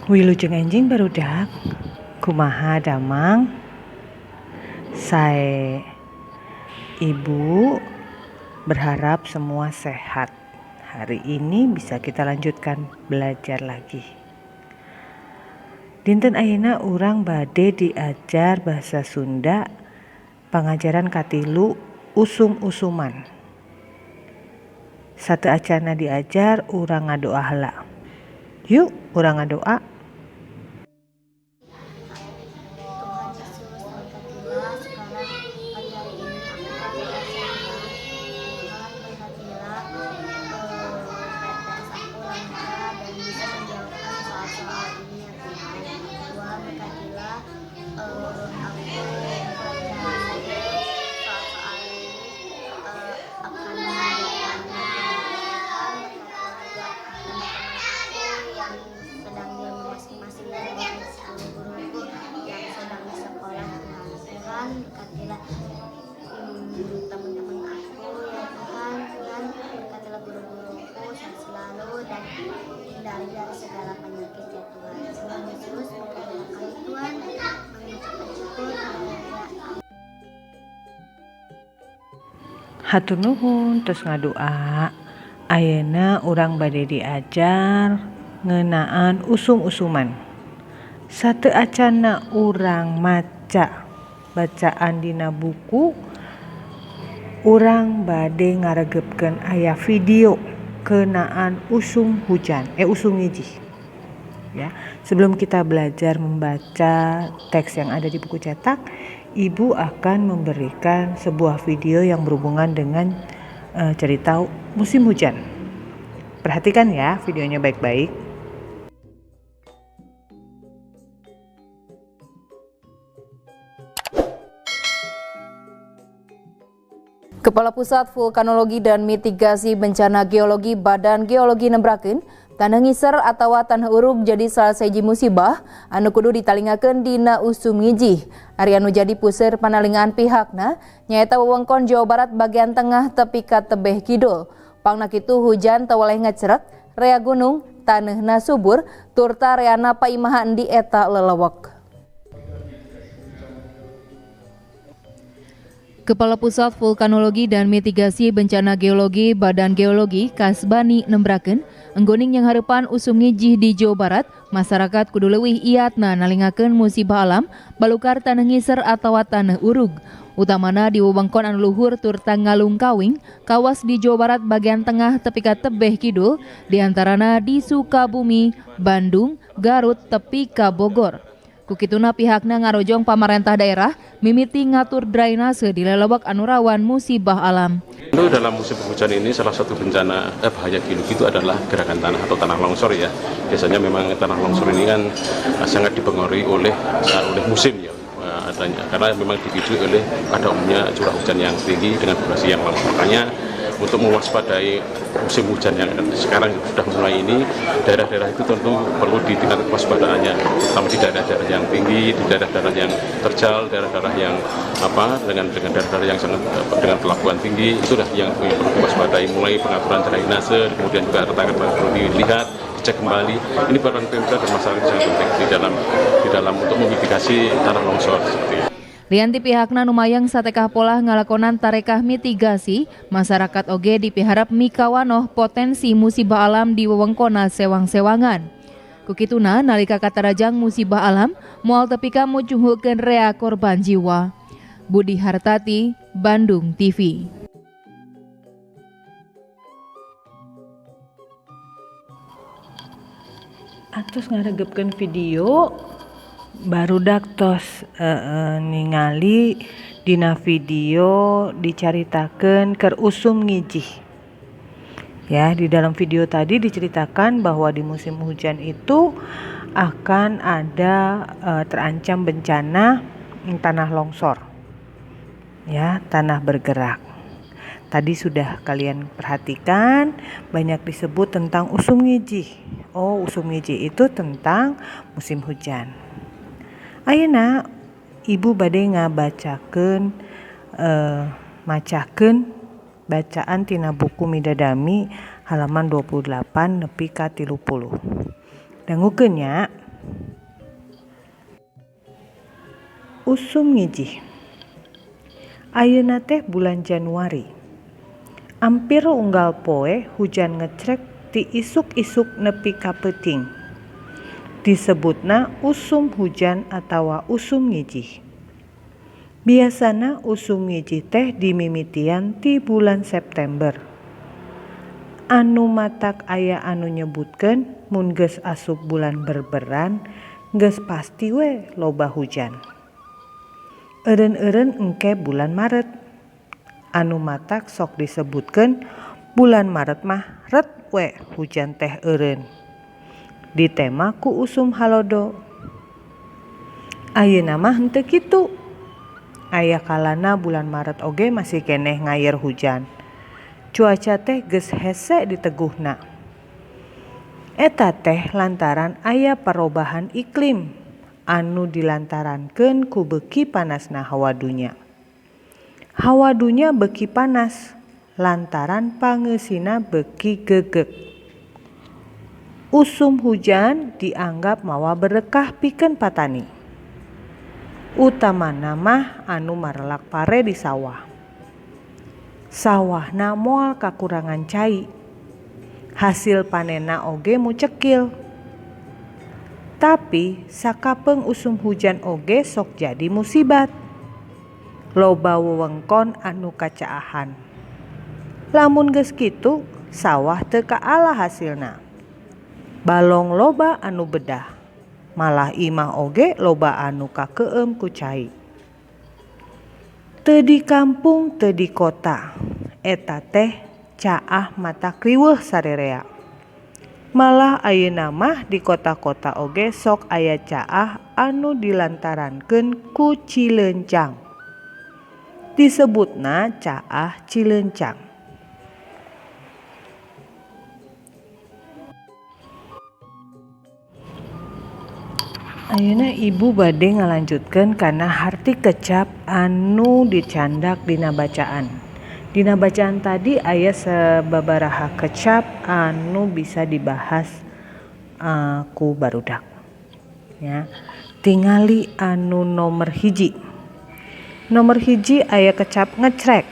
Wilujeng enjing barudak, kumaha damang, sae ibu berharap semua sehat. Hari ini bisa kita lanjutkan belajar lagi. Dinten ayeuna urang bade diajar bahasa Sunda, pangajaran katilu usum-usuman. Satu acana diajar urang ngadoa heula. Yuk, urang ngadoa. Berkatilah teman-teman aku ya Tuhan, dan berkatilah guru-guruku selalu dan hindari dari segala penyakit ya Tuhan. Tuhan Yesus berkati Tuhan, mengucapkan syukur Hatur nuhun terus ngadoa. Ayeuna urang bade diajar ngeunaan usum-usuman. Satu acana urang maca bacaan dina buku, urang bade ngaregepkeun aya video keunaan usum hujan, usum ngijih. Ya, sebelum kita belajar membaca teks yang ada di buku cetak, ibu akan memberikan sebuah video yang berhubungan dengan cerita musim hujan. Perhatikan ya videonya baik-baik. Kepala Pusat Vulkanologi dan Mitigasi Bencana Geologi Badan Geologi nembrakeun tanah ngiser atawa tanah urug jadi salah siji musibah anu kudu ditalingakeun dina usum ngijih. Ari anu jadi puseur panalingan pihakna nyaeta wewengkon Jawa Barat bagian tengah tepi ka tebeh kidul. Pangna kitu hujan teu waleh ngacerek, rea gunung taneuhna subur, turta reana paimahan di eta lelewek. Kepala Pusat Vulkanologi dan Mitigasi Bencana Geologi Badan Geologi Kasbani nembrakeun enggoning yang hareupan usum ngijih di Jawa Barat, masyarakat kudu leuwih iatna nalingakeun musibah alam balukar tanah ngiser atawa tanah urug. Utamana di wewengkon anu luhur turta ngalung kawing, kawas di Jawa Barat bagian tengah tepi ka tebeh kidul, diantarana di Sukabumi, Bandung, Garut tepi ka Bogor. Kukituna pihakna ngarojong pamarentah daerah mimiti ngatur drainase di lelewek anu rawan musibah alam. Itu dalam musim hujan ini salah satu bencana bahaya geologi itu adalah gerakan tanah atau tanah longsor ya. Biasanya memang tanah longsor ini kan sangat dipengaruhi oleh musim ya. Adanya karena memang dipicu oleh pada umumnya curah hujan yang tinggi dengan durasi yang lama. Makanya untuk mewaspadai musim hujan yang sekarang sudah mulai ini, daerah-daerah itu tentu perlu ditingkatkan kewaspadaannya, terutama di daerah-daerah yang tinggi, di daerah-daerah yang terjal, daerah-daerah yang dengan daerah-daerah yang sangat dengan pelabuhan tinggi, itulah yang perlu diwaspadai, mulai pengaturan drainase, kemudian juga retakan perlu dilihat, dicek kembali. Ini peran pemerintah dan masyarakat sangat penting di dalam untuk memitigasi tanah longsor seperti itu. Lianti pihakna numayang satekah pola ngalakonan tarekah mitigasi, masyarakat oge dipiharap mikawanoh potensi musibah alam di wewengkona sewang-sewangan. Kukituna nalika katarajang musibah alam, moal tepika mujuhkeun rea korban jiwa. Budi Hartati, Bandung TV. Atus ngaregepkeun video barudak tos ningali dina video dicaritakeun keur usum ngijih. Ya, di dalam video tadi diceritakan bahwa di musim hujan itu akan ada terancam bencana tanah longsor. Ya, tanah bergerak. Tadi sudah kalian perhatikan banyak disebut tentang usum ngijih. Oh, usum ngijih itu tentang musim hujan. Ayeuna ibu bade ngabacakeun macakeun bacaan tina buku Midadami halaman 28 nepi ka 30. Dangukeun nya. Usum ngijih. Ayeuna teh bulan Januari. Ampir unggal poe hujan ngecrek ti isuk-isuk nepi ka peuting. Disebutna usum hujan atawa usum ngijih. Biasana usum ngijih teh dimimitian ti bulan September. Anu matak aya anu nyebutkeun mun geus asup bulan berberan geus pasti we loba hujan. Eureun-eureun engke bulan Maret. Anu matak sok disebutkeun bulan Maret mah ret we hujan teh eureun. Ditema ku usum halodo. Ayeuna mah henteu kitu. Aya kalana bulan Maret oge masih keneh ngayer hujan. Cuaca teh geus hese diteguhna. Eta teh lantaran aya perubahan iklim anu dilantarankeun ku beuki panasna hawa dunya. Hawa dunya beuki panas lantaran pangeusina beuki geugeg. Usum hujan dianggap mawa berkah pikeun patani. Utamana mah anu marelak pare di sawah. Sawahna moal kakurangan cai. Hasil panenna oge mucekil. Tapi sakapeung usum hujan oge sok jadi musibat. Loba wewengkon anu kacaahan. Lamun geus kitu, sawah teu kaala hasilna. Balong loba anu bedah. Malah imah oge loba anu kakeueum ku cai. Teu di kampung teu di kota. Eta teh caah mata kriweuh sarerea. Malah ayeuna mah di kota-kota oge sok aya caah anu dilantarankeun ku Cileuncang. Disebutna caah Cileuncang. Ayeuna ibu bade ngalanjutkeun kana harti kecap anu dicandak dina bacaan. Dina bacaan tadi aya sababaraha kecap anu bisa dibahas ku barudak. Ya. Tingali anu nomor hiji. Nomor hiji aya kecap ngecrek.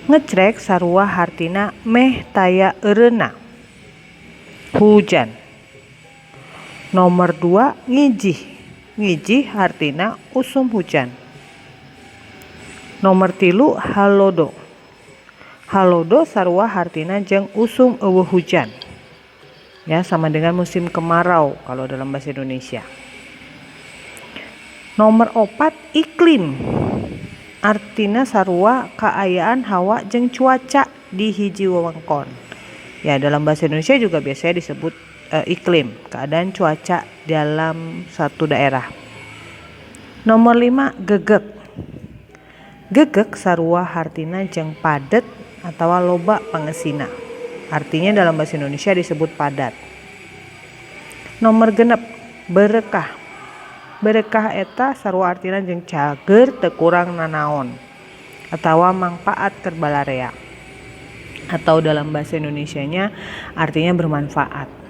Ngecrek sarua hartina meh taya eureuna. Hujan. Nomor 2 ngijih. Ngijih hartina usum hujan. Nomor 3 halodo. Halodo sarua hartina jeung usum eueuh hujan. Ya, sama dengan musim kemarau kalau dalam bahasa Indonesia. Nomor 4 iklim. Artina sarua kaayaan hawa jeung cuaca di hiji wewengkon. Ya, dalam bahasa Indonesia juga biasanya disebut iklim, keadaan cuaca dalam satu daerah. Nomor 5 gegek. Gegek sarua hartina jeung padet atawa loba pangeusina. Artinya dalam bahasa Indonesia disebut padat. Nomor 6 berkah. Berkah eta sarua artina jeung cager teu kurang nanaon atawa mangpaat keur balarea. Atau dalam bahasa Indonesianya artinya bermanfaat.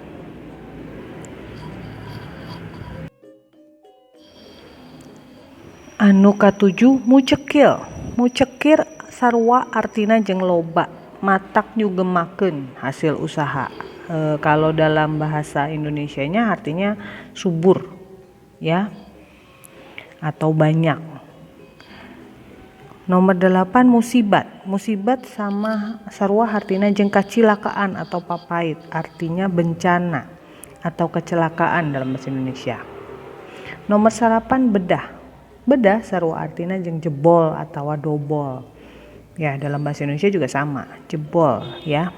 Anu katujuh mucekil. Mucekir sarua artina jeung loba, matak nyugemakeun hasil usaha. Kalau dalam bahasa Indonesianya artinya subur, ya, atau banyak. Nomor 8 musibat. Musibat sama sarua artina jeung kacilakaan atau papait, artinya bencana atau kecelakaan dalam bahasa Indonesia. Nomor 8 bedah. Bedah sarua artina jeung jebol atawa dobol. Ya, dalam bahasa Indonesia juga sama, jebol, ya.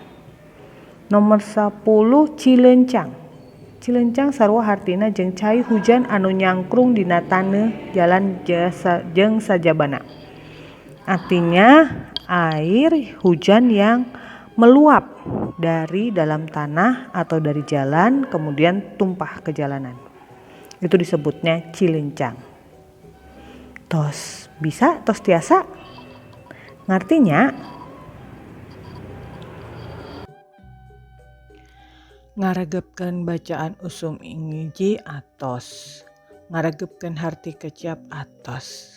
Nomor 10 Cileuncang. Cileuncang sarua hartina jeung cai hujan anu nyangkrung dina taneuh jalan jeung sajabana. Artinya air hujan yang meluap dari dalam tanah atau dari jalan kemudian tumpah ke jalanan. Itu disebutnya Cileuncang. Tos bisa, tos tiasa. Ngartinya Ngaregepkeun bacaan usum ngiji atos. Ngaregepkeun harti kecap atos.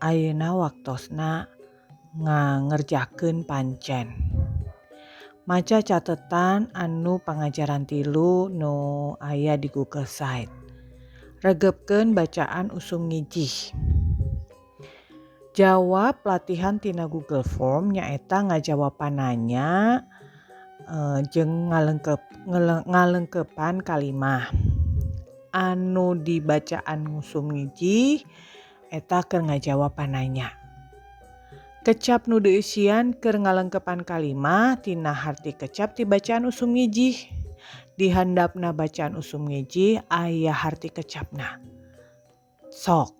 Ayeuna waktosna ngerjakeun pancen. Maca catetan anu pangajaran 3 nu aya di Google Site. Regepkeun bacaan usum ngiji. Jawab latihan tina Google Form nyaeta ngajawab pananya jeung ngalengkepan kalimah. Anu di bacaan usum ngiji eta keur ngajawab pananya. Kecap nu dieusian keur ngalengkepan kalimah tina harti kecap ti bacaan usum ngiji. Di handapna bacaan usum ngiji aya harti kecapna. Sok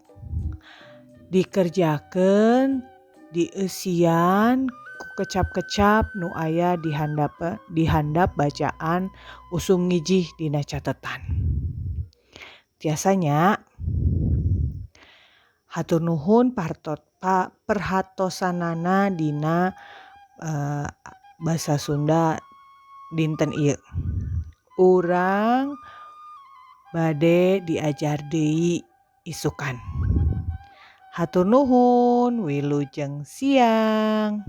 dikerjakeun dieusian ku kecap-kecap nu aya di handap bacaan usum ngiji dina catetan. Tiasanya hatur nuhun perhatosanana dina basa Sunda dinten ieu. Urang bade diajar deui isukan. Hatur nuhun, wilujeng siang.